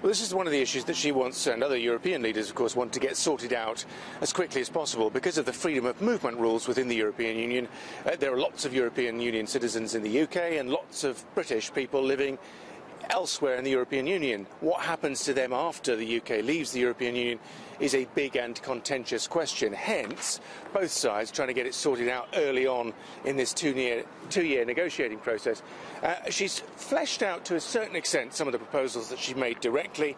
Well, this is one of the issues that she wants, and other European leaders, of course, want to get sorted out as quickly as possible. Because of the freedom of movement rules within the European Union, there are lots of European Union citizens in the UK and lots of British people living elsewhere in the European Union. What happens to them after the UK leaves the European Union is a big and contentious question. Hence, both sides trying to get it sorted out early on in this two-year negotiating process. She's fleshed out to a certain extent some of the proposals that she made directly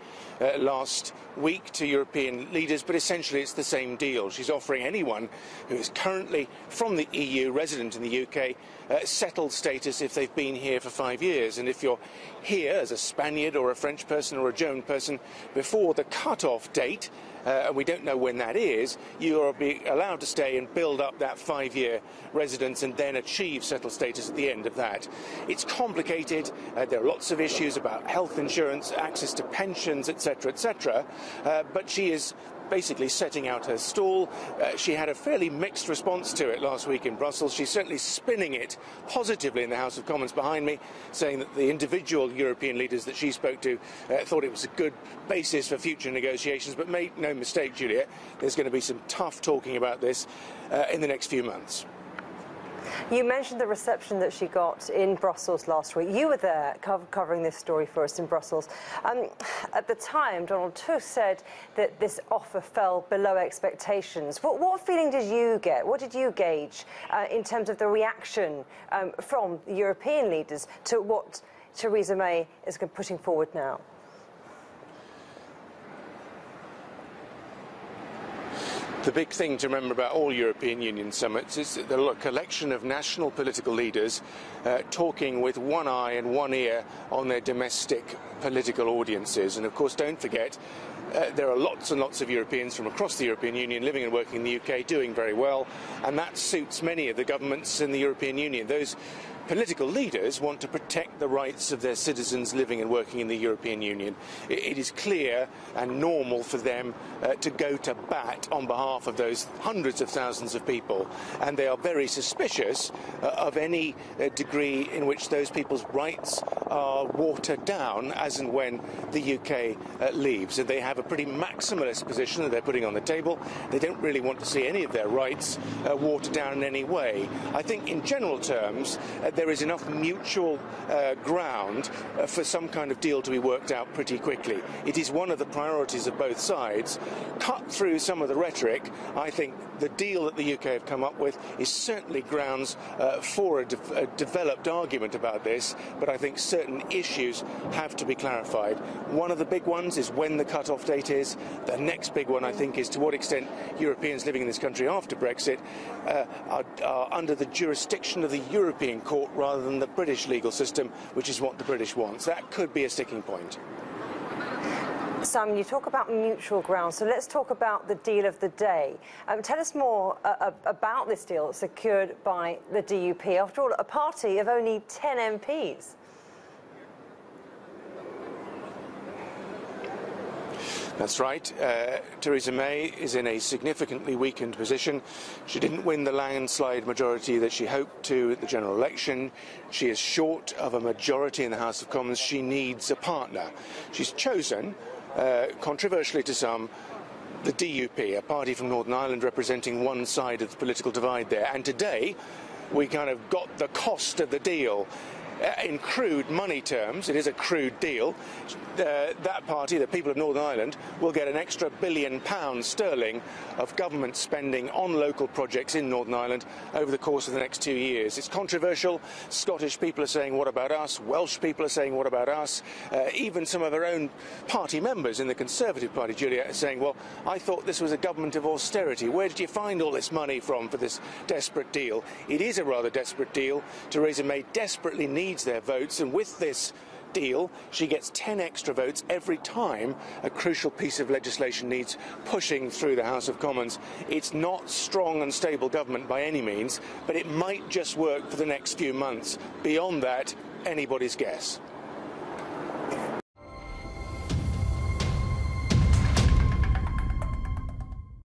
last week to European leaders, but essentially it's the same deal. She's offering anyone who is currently from the EU, resident in the UK, settled status if they've been here for 5 years. And if you're here as a Spaniard or a French person or a German person before the cut-off date, and we don't know when that is, you'll be allowed to stay and build up that 5-year residence and then achieve settled status at the end of that. It's complicated. There are lots of issues about health insurance, access to pensions, etc., etc. But she is basically setting out her stall. She had a fairly mixed response to it last week in Brussels. She's certainly spinning it positively in the House of Commons behind me, saying that the individual European leaders that she spoke to thought it was a good basis for future negotiations. But make no mistake, Juliet, there's going to be some tough talking about this in the next few months. You mentioned the reception that she got in Brussels last week. You were there covering this story for us in Brussels. At the time, Donald Tusk said that this offer fell below expectations. What feeling did you get? What did you gauge in terms of the reaction from the European leaders to what Theresa May is putting forward now? The big thing to remember about all European Union summits is that they're a collection of national political leaders talking with one eye and one ear on their domestic political audiences. And of course, don't forget, there are lots and lots of Europeans from across the European Union living and working in the UK doing very well, and that suits many of the governments in the European Union. Those political leaders want to protect the rights of their citizens living and working in the European Union. It is clear and normal for them to go to bat on behalf of those hundreds of thousands of people, and they are very suspicious of any degree in which those people's rights are watered down as and when the UK leaves. And they have a pretty maximalist position that they're putting on the table. They don't really want to see any of their rights watered down in any way. I think in general terms, there is enough mutual ground for some kind of deal to be worked out pretty quickly. It is one of the priorities of both sides. Cut through some of the rhetoric, I think the deal that the UK have come up with is certainly grounds for a developed argument about this, but I think certain issues have to be clarified. One of the big ones is when the cut-off date is. The next big one, I think, is to what extent Europeans living in this country after Brexit are under the jurisdiction of the European Court rather than the British legal system, which is what the British wants. That could be a sticking point. Simon, you talk about mutual ground, so let's talk about the deal of the day. Tell us more about this deal secured by the DUP. After all, a party of only 10 MPs. That's right. Theresa May is in a significantly weakened position. She didn't win the landslide majority that she hoped to at the general election. She is short of a majority in the House of Commons. She needs a partner. She's chosen, controversially to some, the DUP, a party from Northern Ireland representing one side of the political divide there. And today, we kind of got the cost of the deal. In crude money terms, it is a crude deal. That party, the people of Northern Ireland, will get an extra £1 billion of government spending on local projects in Northern Ireland over the course of the next 2 years. It's controversial. Scottish people are saying, what about us? Welsh people are saying, what about us? Even some of our own party members in the Conservative Party, Julia, are saying, well, I thought this was a government of austerity. Where did you find all this money from for this desperate deal? It is a rather desperate deal. Theresa May desperately needs their votes, and with this deal she gets 10 extra votes every time a crucial piece of legislation needs pushing through the House of Commons. It's not strong and stable government by any means, but it might just work for the next few months. Beyond that, anybody's guess.